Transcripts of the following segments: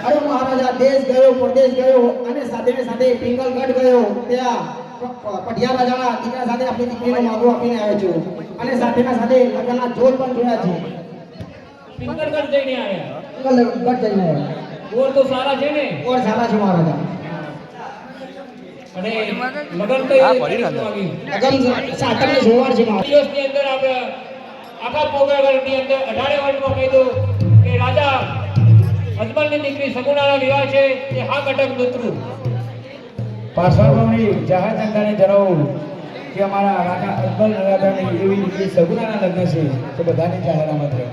अरे महाराजा देश गयो प्रदेश गयो અને સાથે ને સાથે પિંગલગઢ ગયો ત્યાં પટિયા રાજાના દીકરા સાથે આપણી દીકરીને માગો આપીને આવ્યો છું અને સાથે ના સાથે લગ્નના જોડ પણ જોયા છે પિંગલગઢ જઈને આવ્યા પિંગલગઢ જઈને આવ્યા ઓર તો સારા છે ને ઓર સારા છે મહારાજા અને લગન તો આ પડી રહ્યા લગન સાતમને જોવાર છે મહારાજ દિવસની અંદર આપણે આખા પોગળની અંદર 18 વર્ષમાં કીધું કે રાજા અજમલની દીકરી સગુણાના વિવાહ છે તે હા કટક દૂતરું પાર્શ્વભૂમિ જાહેર જનતાને જણાવું કે અમારા રાજા અજમલ રાજાની એવી દીકરી સગુણાના લગ્ન છે તો બધાની જાહેરાત રહે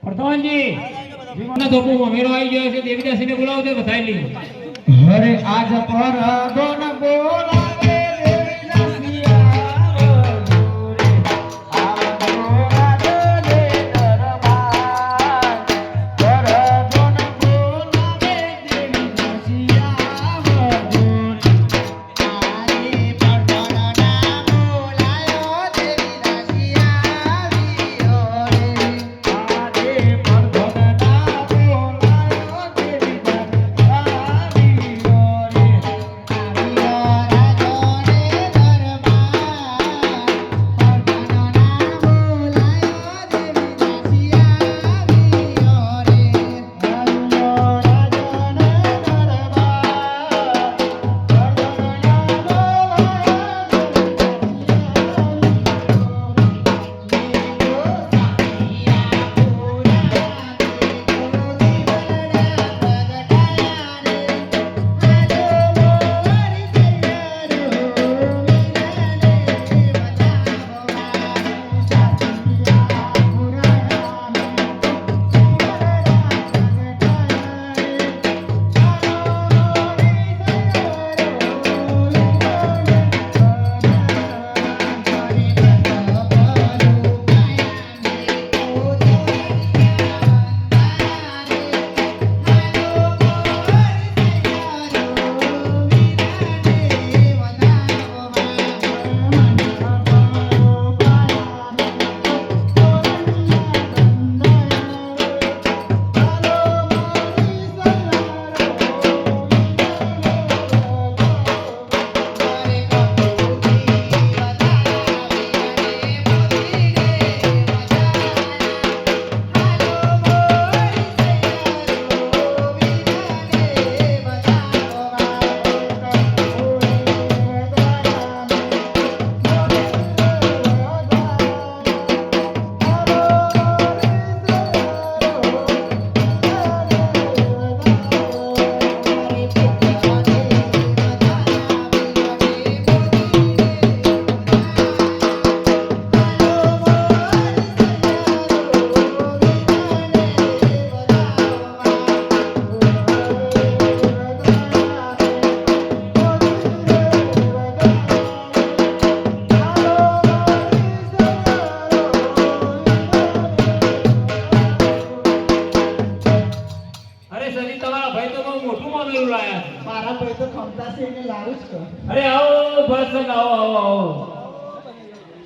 પ્રધાનજી ધોપો મેળો આવી ગયો છે દેવીદાસીને બોલાવો તે બધાઈ લઈ હરે આજ પર દોન બોલાવે Hare તમારું મોટું મામેલું લાયા છે. મારા ભાઈ તો ખમતા છે એને લારું જ કર. અરે આવો ભરતસંગ આવો આવો આવો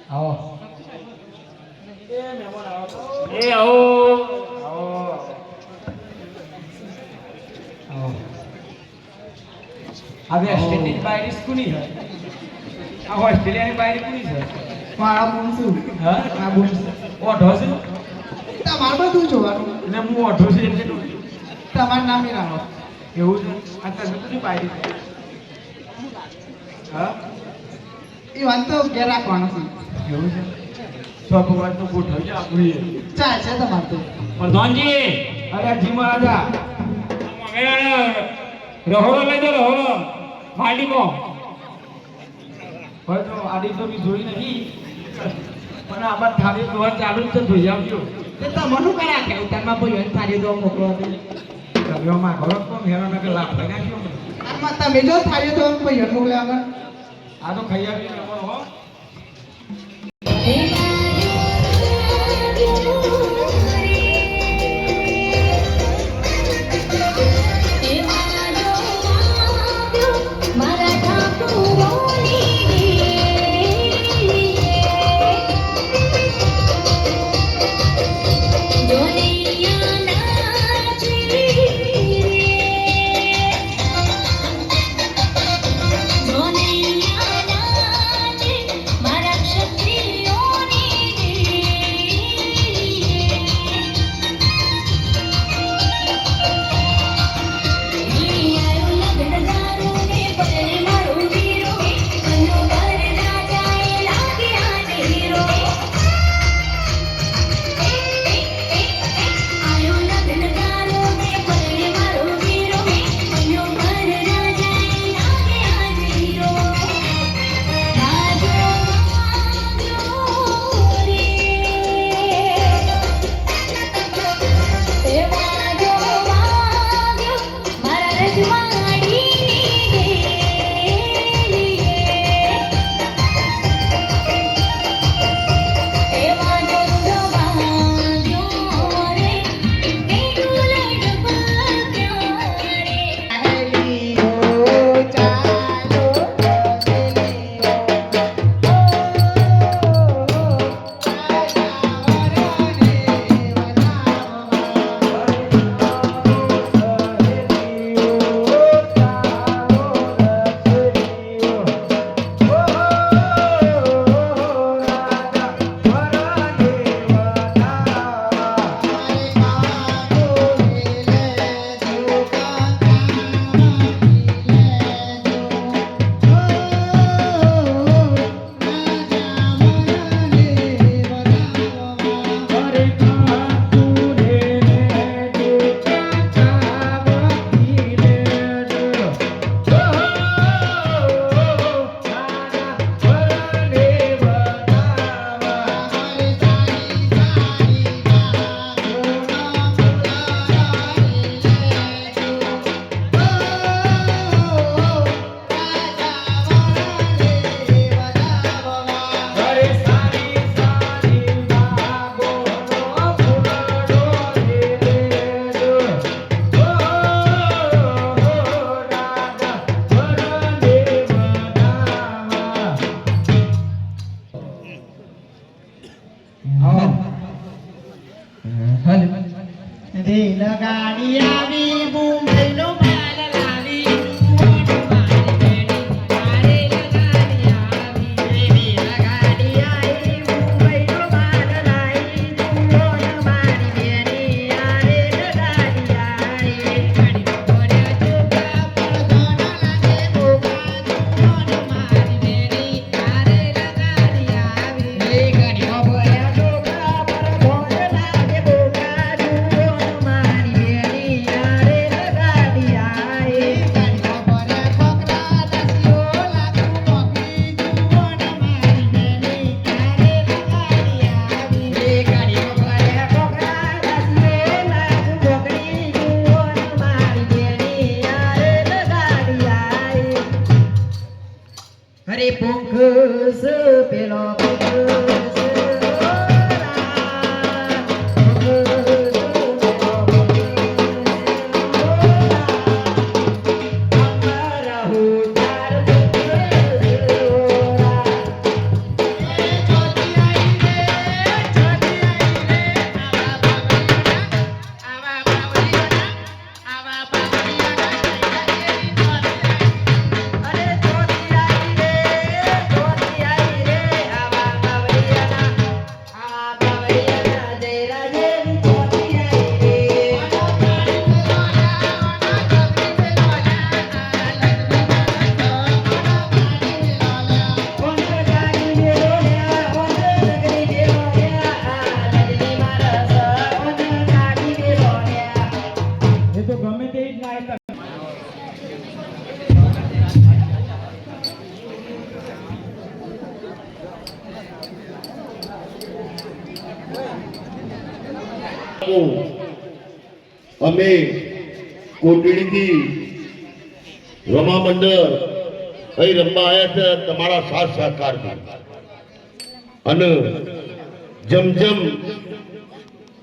આવો એ આવો આવો આવો હવે ઓસ્ટ્રેલિયાની બાયરી કોની છે આ ઓસ્ટ્રેલિયાની બાયરી કોની છે મારા બોન છું. હા આ બોન છે. ઓઢો છે તમારે બધું જોવાનું. એટલે હું ઓઢો છે એટલે તમારું નામ એ રાખો. એવું છે આ તમે કોની બાયરી છે હા એ વાત તો ઘેર રાખવાનો છે. એવું છે સ્વભાવ તો ગોઠવજે આપણી ચાલશે તમારે તો. પ્રધાનજી અરે જી મહારાજા રહોડો લઈ દો રહોડો માડીમાં હવે તો આડી તો બી જોઈ નહીં પણ આમાં થાળી દોર ચાલુ જ છે જોઈ આવજો તે તમારું કરા કે ઉતારમાં ભાઈ થાળી દો મોકલો હતી. તમે ઘરો કોમ હેરાન કે લાભ લઈ નાખ્યો ને આમાં તમે જો થાળી દો ભાઈ મોકલ્યા આગળ. આ તો ખાઈ આવી ને હો રેલગાડી આવી મુંબઈનો માલ લાવી રેલગાડી આવી મુંબઈનો માલ લાવી જુઓ મારી બેની આ રેલગાડી આવી ગાડીમાં ભર્યા ચોખા પર લાગે બોકા જુઓ મારી બેની આ રેલગાડી આવી ગાડીમાં ભર્યા ચોખા પર લાગે બોકા જુઓ મારી બેની આ રેલગાડી આવી ગાડીમાં ભર્યા કોકરા દસિયો લાગુ મોકલી જુઓ મારી બેની આ રેલગાડી આવી ગાડીમાં ભર્યા કોકરા દસિયો લાગુ મોકલી જુઓ મારી બેની આ રેલગાડી આવી હરે પોંખસ પેલો પોંખસ બાળકો અમે કોટડીથી રમા મંડળ અહીં રમવા આવ્યા છે તમારા સાથ સહકારથી અને જેમ જેમ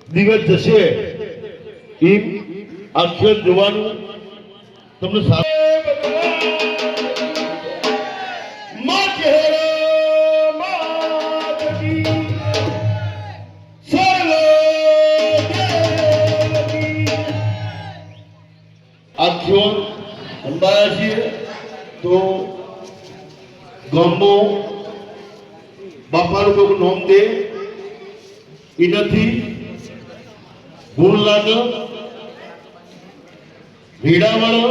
દિવસ જશે એમ આ ખેલ જોવાનું તમને આખ્યો અંબાયા છીએ તો ગામો બાપાનું કોઈ નોમ દે એનાથી ગુણ લાગે ભેડા વાળો